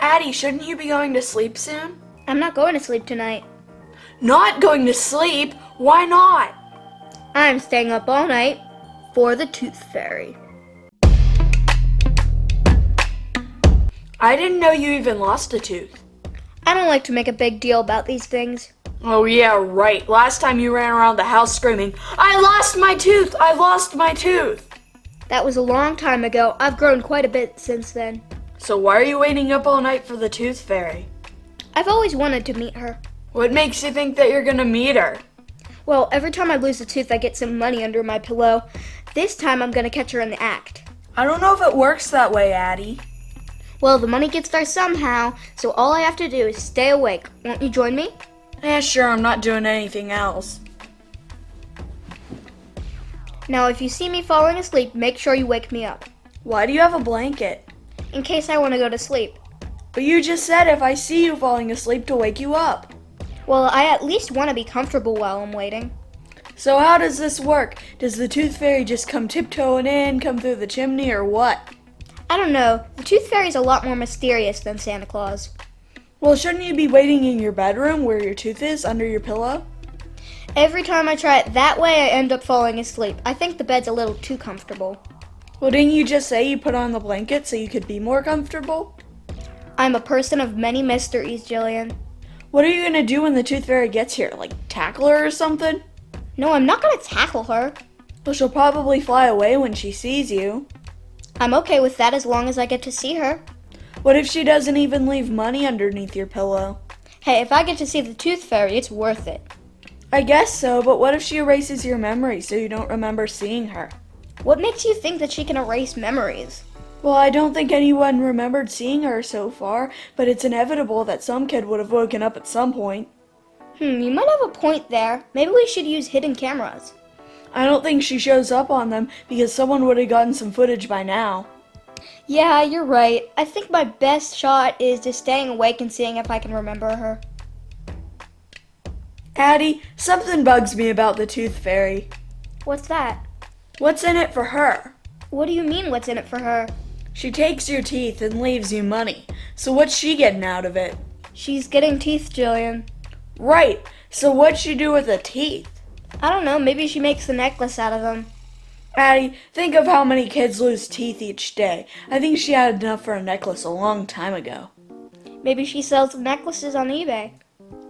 Addie, shouldn't you be going to sleep soon? I'm not going to sleep tonight. Not going to sleep? Why not? I'm staying up all night for the Tooth Fairy. I didn't know you even lost a tooth. I don't like to make a big deal about these things. Oh yeah, right. Last time you ran around the house screaming, "I lost my tooth! I lost my tooth!" That was a long time ago. I've grown quite a bit since then. So why are you waiting up all night for the Tooth Fairy? I've always wanted to meet her. What makes you think that you're gonna meet her? Well, every time I lose a tooth, I get some money under my pillow. This time I'm gonna catch her in the act. I don't know if it works that way, Addie. Well, the money gets there somehow, so all I have to do is stay awake. Won't you join me? Yeah, sure, I'm not doing anything else. Now, if you see me falling asleep, make sure you wake me up, Why do you have a blanket? in case I want to go to sleep. But you just said if I see you falling asleep to wake you up. Well, I at least want to be comfortable while I'm waiting. So how does this work? Does the Tooth Fairy just come tiptoeing in, come through the chimney, or what? I don't know. The Tooth Fairy's a lot more mysterious than Santa Claus. Well, shouldn't you be waiting in your bedroom where your tooth is, under your pillow? Every time I try it that way, I end up falling asleep. I think the bed's a little too comfortable. Well, didn't you just say you put on the blanket so you could be more comfortable? I'm a person of many mysteries, Jillian. What are you gonna do when the Tooth Fairy gets here? Like, tackle her or something? No, I'm not gonna tackle her. Well, she'll probably fly away when she sees you. I'm okay with that as long as I get to see her. What if she doesn't even leave money underneath your pillow? Hey, if I get to see the Tooth Fairy, it's worth it. I guess so, but what if she erases your memory so you don't remember seeing her? What makes you think that she can erase memories? Well, I don't think anyone remembered seeing her so far, but it's inevitable that some kid would have woken up at some point. You might have a point there. Maybe we should use hidden cameras. I don't think she shows up on them because someone would have gotten some footage by now. Yeah, you're right. I think my best shot is just staying awake and seeing if I can remember her. Addie, something bugs me about the Tooth Fairy. What's that? What's in it for her? What do you mean, what's in it for her? She takes your teeth and leaves you money. So what's she getting out of it? She's getting teeth, Jillian. Right. So what'd she do with the teeth? I don't know, maybe she makes a necklace out of them. Addie, think of how many kids lose teeth each day. I think she had enough for a necklace a long time ago. Maybe she sells necklaces on eBay.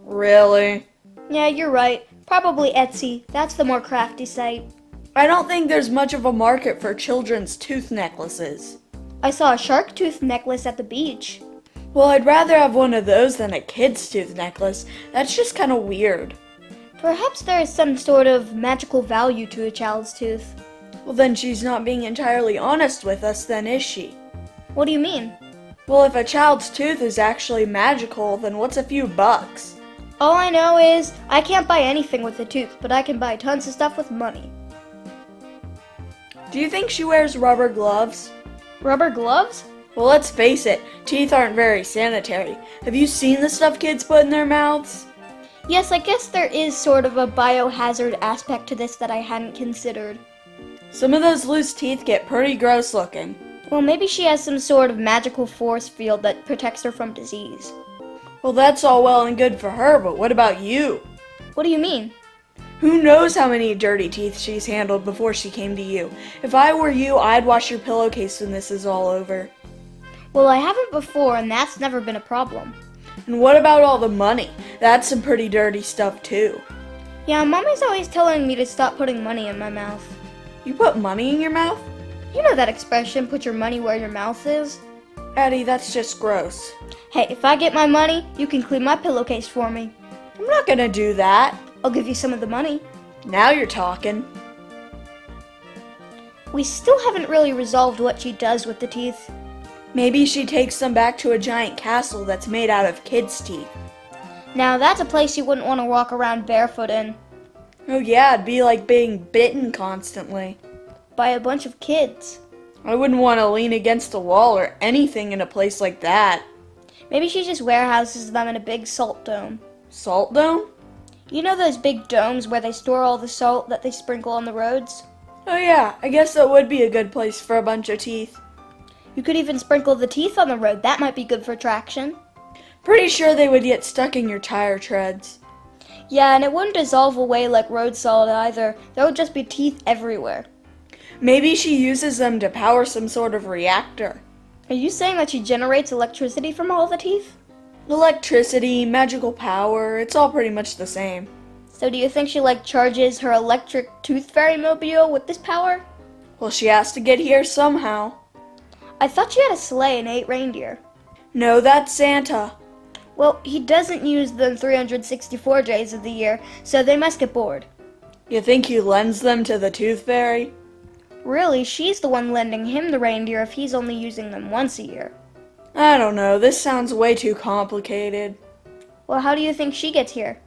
Really? Yeah, you're right. Probably Etsy. That's the more crafty site. I don't think there's much of a market for children's tooth necklaces. I saw a shark tooth necklace at the beach. Well, I'd rather have one of those than a kid's tooth necklace. That's just kind of weird. Perhaps there is some sort of magical value to a child's tooth. Well, then she's not being entirely honest with us, then is she? What do you mean? Well, if a child's tooth is actually magical, then what's a few bucks? All I know is I can't buy anything with a tooth, but I can buy tons of stuff with money. Do you think she wears rubber gloves? Rubber gloves? Well, let's face it, teeth aren't very sanitary. Have you seen the stuff kids put in their mouths? Yes, I guess there is sort of a biohazard aspect to this that I hadn't considered. Some of those loose teeth get pretty gross looking. Well, maybe she has some sort of magical force field that protects her from disease. Well, that's all well and good for her, but what about you? What do you mean? Who knows how many dirty teeth she's handled before she came to you? If I were you, I'd wash your pillowcase when this is all over. Well, I haven't before, and that's never been a problem. And what about all the money? That's some pretty dirty stuff too. Yeah, Mommy's always telling me to stop putting money in my mouth. You put money in your mouth? You know that expression, put your money where your mouth is? Addie, that's just gross. Hey, if I get my money, you can clean my pillowcase for me. I'm not gonna do that. I'll give you some of the money. Now you're talking. We still haven't really resolved what she does with the teeth. Maybe she takes them back to a giant castle that's made out of kids' teeth. Now, that's a place you wouldn't want to walk around barefoot in. Oh yeah, it'd be like being bitten constantly. By a bunch of kids. I wouldn't want to lean against a wall or anything in a place like that. Maybe she just warehouses them in a big salt dome. Salt dome? You know those big domes where they store all the salt that they sprinkle on the roads? Oh yeah, I guess that would be a good place for a bunch of teeth. You could even sprinkle the teeth on the road. That might be good for traction. Pretty sure they would get stuck in your tire treads. Yeah, and it wouldn't dissolve away like road salt either. There would just be teeth everywhere. Maybe she uses them to power some sort of reactor. Are you saying that she generates electricity from all the teeth? Electricity, magical power, it's all pretty much the same. So do you think she charges her electric tooth fairy mobile with this power? Well, she has to get here somehow. I thought she had a sleigh and 8 reindeer. No, that's Santa. Well, he doesn't use them 364 days of the year, so they must get bored. You think he lends them to the Tooth Fairy? Really, she's the one lending him the reindeer if he's only using them once a year. I don't know, this sounds way too complicated. Well, how do you think she gets here?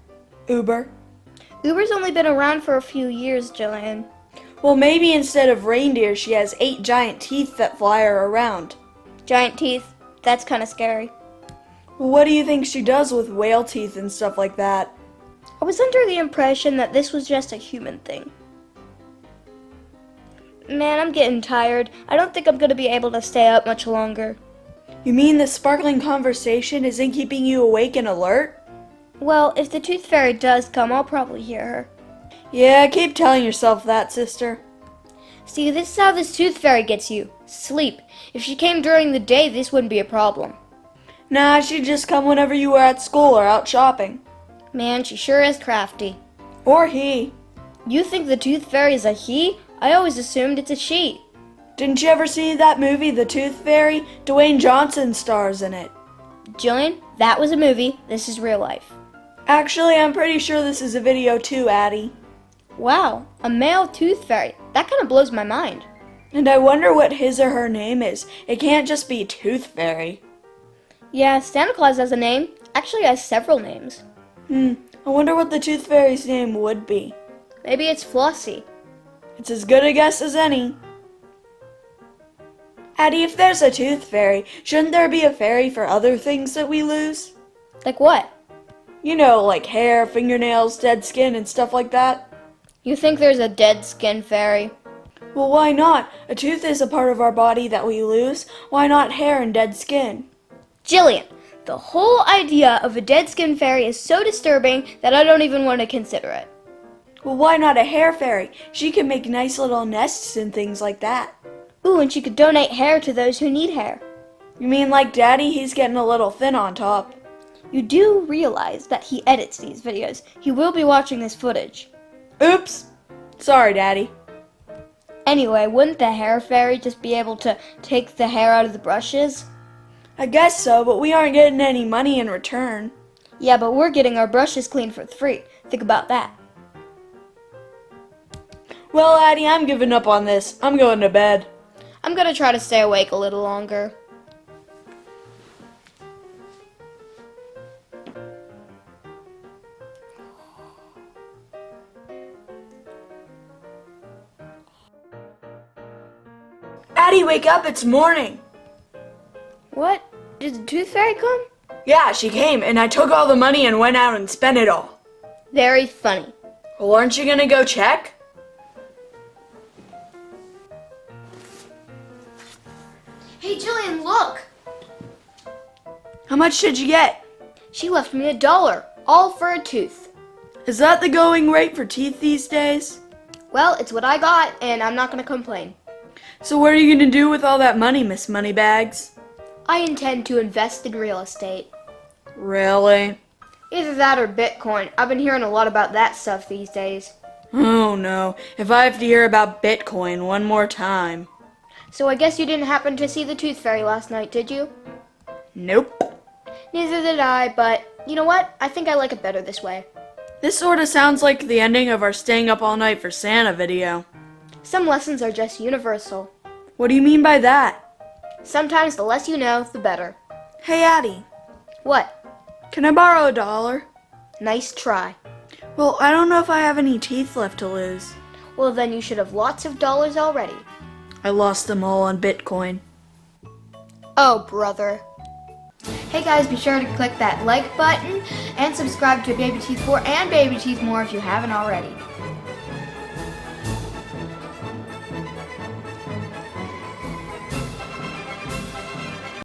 Uber? Uber's only been around for a few years, Jillian. Well, maybe instead of reindeer, she has 8 giant teeth that fly her around. Giant teeth? That's kind of scary. Well, what do you think she does with whale teeth and stuff like that? I was under the impression that this was just a human thing. Man, I'm getting tired. I don't think I'm going to be able to stay up much longer. You mean the sparkling conversation isn't keeping you awake and alert? Well, if the Tooth Fairy does come, I'll probably hear her. Yeah, keep telling yourself that, sister. See, this is how this Tooth Fairy gets you. Sleep. If she came during the day, this wouldn't be a problem. Nah, she'd just come whenever you were at school or out shopping. Man, she sure is crafty. Or he. You think the Tooth Fairy is a he? I always assumed it's a she. Didn't you ever see that movie, The Tooth Fairy? Dwayne Johnson stars in it. Jillian, that was a movie. This is real life. Actually, I'm pretty sure this is a video too, Addie. Wow, a male Tooth Fairy. That kind of blows my mind. And I wonder what his or her name is. It can't just be Tooth Fairy. Yeah, Santa Claus has a name. Actually has several names. I wonder what the Tooth Fairy's name would be. Maybe it's Flossie. It's as good a guess as any. Addie, if there's a Tooth Fairy, shouldn't there be a fairy for other things that we lose? Like what? You know, like hair, fingernails, dead skin, and stuff like that. You think there's a dead skin fairy? Well, why not? A tooth is a part of our body that we lose. Why not hair and dead skin? Jillian, the whole idea of a dead skin fairy is so disturbing that I don't even want to consider it. Well, why not a hair fairy? She can make nice little nests and things like that. Ooh, and she could donate hair to those who need hair. You mean like Daddy? He's getting a little thin on top. You do realize that he edits these videos. He will be watching this footage. Oops. Sorry, Daddy. Anyway, wouldn't the hair fairy just be able to take the hair out of the brushes? I guess so, but we aren't getting any money in return. Yeah, but we're getting our brushes cleaned for free. Think about that. Well, Addie, I'm giving up on this. I'm going to bed. I'm gonna try to stay awake a little longer. Addie, wake up, it's morning. What? Did the Tooth Fairy come? Yeah, she came, and I took all the money and went out and spent it all. Very funny. Well, aren't you gonna go check? Hey Jillian, look! How much did you get? She left me $1, all for a tooth. Is that the going rate for teeth these days? Well, it's what I got, and I'm not gonna complain. So what are you gonna do with all that money, Miss Moneybags? I intend to invest in real estate. Really? Either that or Bitcoin. I've been hearing a lot about that stuff these days. Oh no, if I have to hear about Bitcoin one more time. So I guess you didn't happen to see the Tooth Fairy last night, did you? Nope. Neither did I, but you know what? I think I like it better this way. This sort of sounds like the ending of our staying up all night for Santa video. Some lessons are just universal. What do you mean by that? Sometimes the less you know, the better. Hey Addie, What? can I borrow $1? Nice try. Well, I don't know if I have any teeth left to lose. Well, then you should have lots of dollars already. I lost them all on Bitcoin. Oh, brother. Hey guys, be sure to click that like button and subscribe to Babyteeth 4 and Babyteeth More if you haven't already.